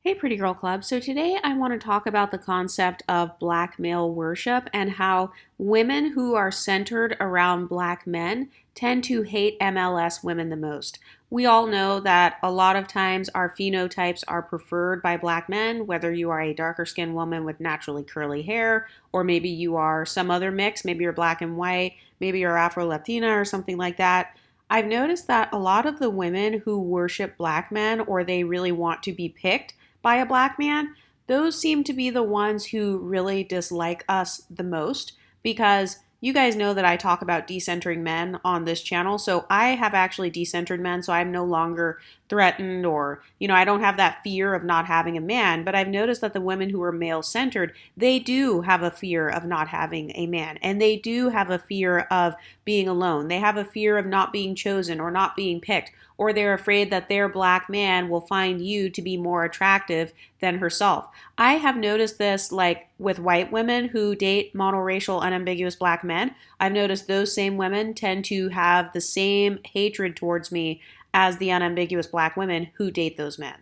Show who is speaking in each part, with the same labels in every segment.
Speaker 1: Hey, Pretty Girl Club. So today I want to talk about the concept of black male worship and how women who are centered around black men tend to hate MLS women the most. We all know that a lot of times our phenotypes are preferred by black men, whether you are a darker skinned woman with naturally curly hair, or maybe you are some other mix, maybe you're black and white, maybe you're Afro Latina or something like that. I've noticed that a lot of the women who worship black men or they really want to be picked by a black man, those seem to be the ones who really dislike us the most because you guys know that I talk about decentering men on this channel. So I have actually decentered men, so I'm no longer threatened or, I don't have that fear of not having a man. But I've noticed that the women who are male centered, they do have a fear of not having a man and they do have a fear of being alone. They have a fear of not being chosen or not being picked, or they're afraid that their black man will find you to be more attractive than herself. I have noticed this like with white women who date monoracial unambiguous black men. I've noticed those same women tend to have the same hatred towards me as the unambiguous black women who date those men.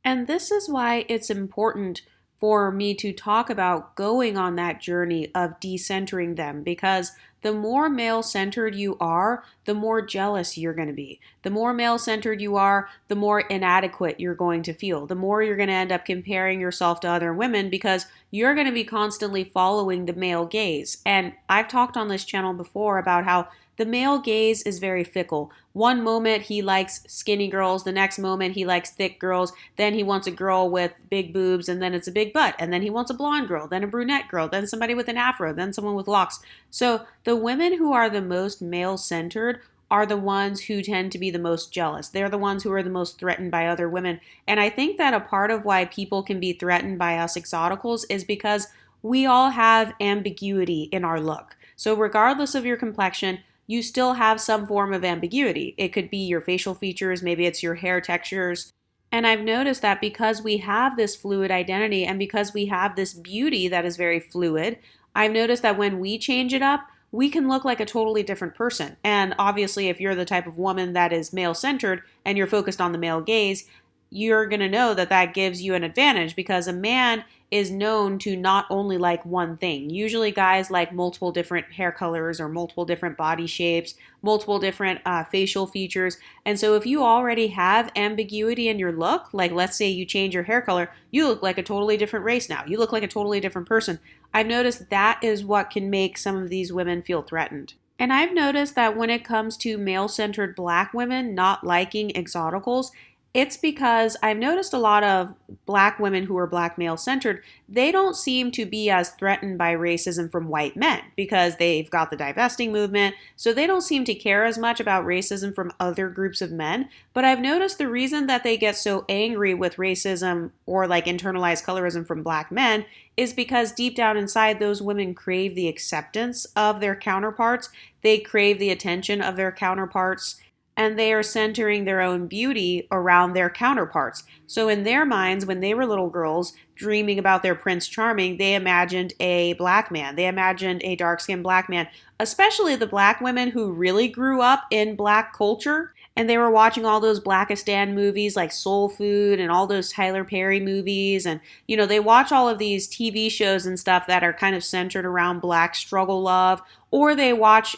Speaker 1: And this is why it's important for me to talk about going on that journey of decentering them, because the more male centered you are, the more jealous you're going to be. The more male centered you are, the more inadequate you're going to feel. The more you're going to end up comparing yourself to other women because you're going to be constantly following the male gaze. And I've talked on this channel before about how the male gaze is very fickle. One moment he likes skinny girls, the next moment he likes thick girls, then he wants a girl with big boobs, and then it's a big butt, and then he wants a blonde girl, then a brunette girl, then somebody with an afro, then someone with locks. So the women who are the most male-centered are the ones who tend to be the most jealous. They're the ones who are the most threatened by other women. And I think that a part of why people can be threatened by us exoticals is because we all have ambiguity in our look. So regardless of your complexion, you still have some form of ambiguity. It could be your facial features, maybe it's your hair textures. And I've noticed that because we have this fluid identity and because we have this beauty that is very fluid, I've noticed that when we change it up, we can look like a totally different person. And obviously, if you're the type of woman that is male-centered and you're focused on the male gaze, you're going to know that that gives you an advantage because a man is known to not only like one thing. Usually guys like multiple different hair colors or multiple different body shapes, multiple different facial features. And so if you already have ambiguity in your look, like let's say you change your hair color, you look like a totally different race now. You look like a totally different person. I've noticed that is what can make some of these women feel threatened. And I've noticed that when it comes to male-centered black women not liking exoticals, it's because I've noticed a lot of black women who are black male centered, they don't seem to be as threatened by racism from white men because they've got the divesting movement. So they don't seem to care as much about racism from other groups of men. But I've noticed the reason that they get so angry with racism or like internalized colorism from black men is because deep down inside, those women crave the acceptance of their counterparts. They crave the attention of their counterparts, and they are centering their own beauty around their counterparts. So in their minds, when they were little girls dreaming about their Prince Charming, they imagined a black man. They imagined a dark-skinned black man, especially the black women who really grew up in black culture. And they were watching all those Blackistan movies like Soul Food and all those Tyler Perry movies. And, they watch all of these TV shows and stuff that are kind of centered around black struggle love. Or they watch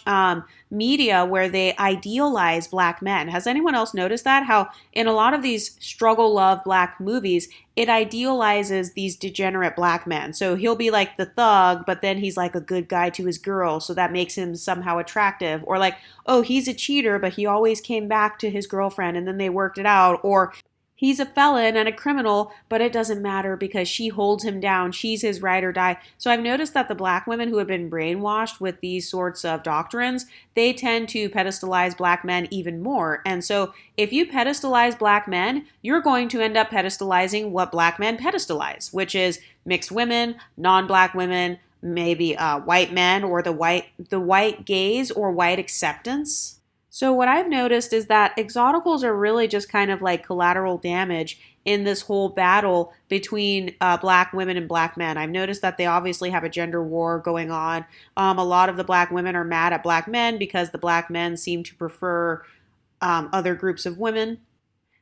Speaker 1: media where they idealize black men. Has anyone else noticed that? How in a lot of these struggle love black movies, it idealizes these degenerate black men. So he'll be like the thug, but then he's like a good guy to his girl, so that makes him somehow attractive. Or like, oh, he's a cheater, but he always came back to his girlfriend and then they worked it out. Or he's a felon and a criminal, but it doesn't matter because she holds him down. She's his ride or die. So I've noticed that the black women who have been brainwashed with these sorts of doctrines, they tend to pedestalize black men even more. And so if you pedestalize black men, you're going to end up pedestalizing what black men pedestalize, which is mixed women, non-black women, maybe white men, or the white gaze or white acceptance. So what I've noticed is that exoticals are really just kind of like collateral damage in this whole battle between black women and black men. I've noticed that they obviously have a gender war going on. A lot of the black women are mad at black men because the black men seem to prefer other groups of women.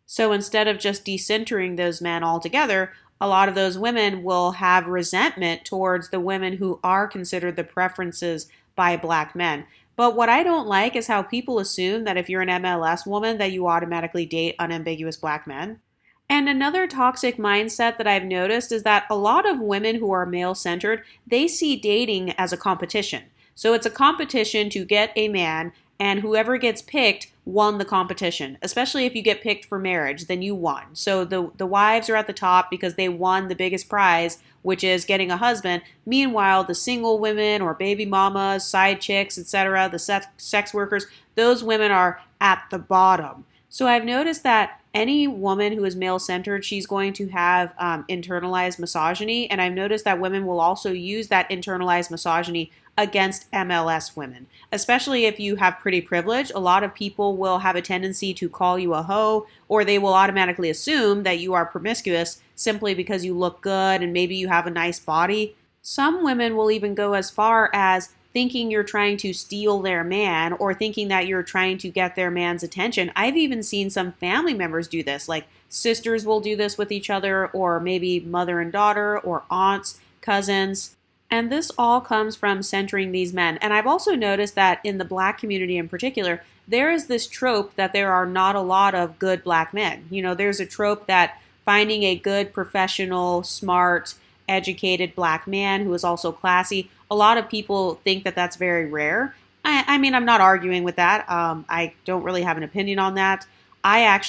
Speaker 1: So instead of just decentering those men altogether, a lot of those women will have resentment towards the women who are considered the preferences by black men. But what I don't like is how people assume that if you're an MLS woman that you automatically date unambiguous black men. And another toxic mindset that I've noticed is that a lot of women who are male centered, they see dating as a competition. So it's a competition to get a man, and whoever gets picked won the competition. Especially if you get picked for marriage, then you won. So the wives are at the top because they won the biggest prize, which is getting a husband. Meanwhile, the single women or baby mamas, side chicks, etc., the sex workers, those women are at the bottom. So I've noticed that any woman who is male centered, she's going to have internalized misogyny. And I've noticed that women will also use that internalized misogyny against MLS women, especially if you have pretty privilege. A lot of people will have a tendency to call you a hoe, or they will automatically assume that you are promiscuous simply because you look good and maybe you have a nice body. Some women will even go as far as thinking you're trying to steal their man or thinking that you're trying to get their man's attention. I've even seen some family members do this, like sisters will do this with each other, or maybe mother and daughter, or aunts, cousins. And this all comes from centering these men. And I've also noticed that in the black community in particular, there is this trope that there are not a lot of good black men. You know, there's a trope that finding a good, professional, smart, educated black man who is also classy, a lot of people think that that's very rare. I mean, I'm not arguing with that. I don't really have an opinion on that. I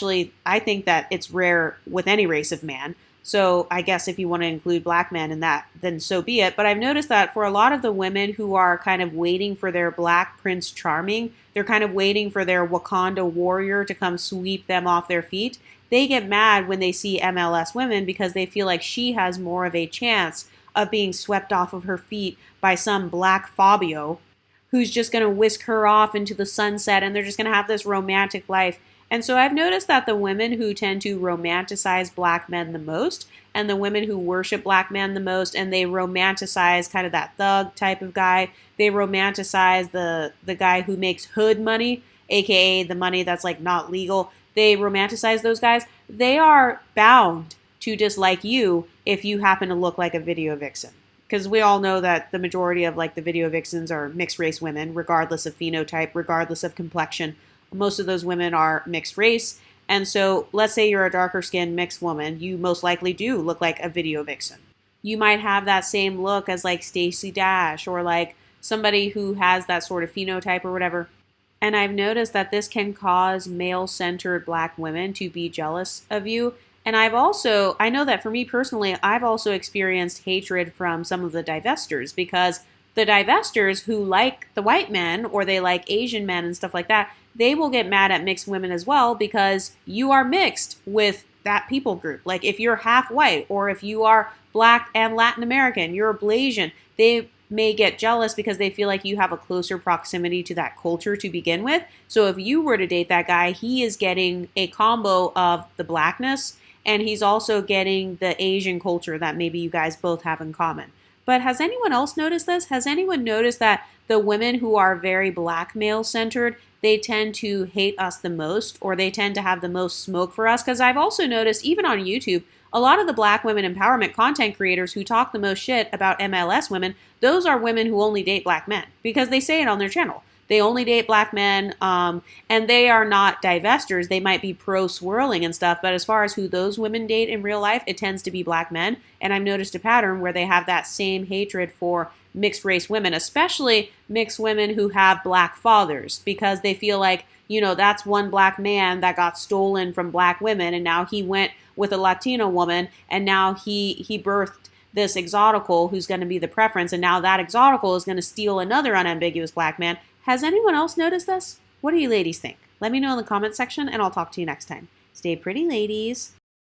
Speaker 1: think that it's rare with any race of man. So I guess if you want to include black men in that, then so be it. But I've noticed that for a lot of the women who are kind of waiting for their black Prince Charming, they're kind of waiting for their Wakanda warrior to come sweep them off their feet. They get mad when they see MLS women because they feel like she has more of a chance of being swept off of her feet by some black Fabio who's just going to whisk her off into the sunset, and they're just going to have this romantic life. And so I've noticed that the women who tend to romanticize black men the most, and the women who worship black men the most, and they romanticize kind of that thug type of guy, they romanticize the guy who makes hood money, aka the money that's like not legal. They romanticize those guys. They are bound to dislike you if you happen to look like a video vixen. Because we all know that the majority of like the video vixens are mixed race women, regardless of phenotype, regardless of complexion. Most of those women are mixed race. And so let's say you're a darker skinned mixed woman, you most likely do look like a video vixen. You might have that same look as like Stacey Dash or like somebody who has that sort of phenotype or whatever. And I've noticed that this can cause male-centered black women to be jealous of you. And I know that for me personally, I've also experienced hatred from some of the divestors, because the divestors who like the white men or they like Asian men and stuff like that, they will get mad at mixed women as well because you are mixed with that people group. Like if you're half white or if you are black and Latin American, you're a Blasian, they may get jealous because they feel like you have a closer proximity to that culture to begin with. So if you were to date that guy, he is getting a combo of the blackness and he's also getting the Asian culture that maybe you guys both have in common. But has anyone else noticed this? Has anyone noticed that the women who are very black male centered, they tend to hate us the most, or they tend to have the most smoke for us? Because I've also noticed, even on YouTube, a lot of the black women empowerment content creators who talk the most shit about MLS women, those are women who only date black men because they say it on their channel. They only date black men, and they are not divestors. They might be pro-swirling and stuff, but as far as who those women date in real life, it tends to be black men. And I've noticed a pattern where they have that same hatred for mixed race women, especially mixed women who have black fathers, because they feel like, you know, that's one black man that got stolen from black women, and now he went with a Latina woman, and now he birthed this exotical who's going to be the preference, and now that exotical is going to steal another unambiguous black man. Has anyone else noticed this? What do you ladies think? Let me know in the comment section, and I'll talk to you next time. Stay pretty, ladies.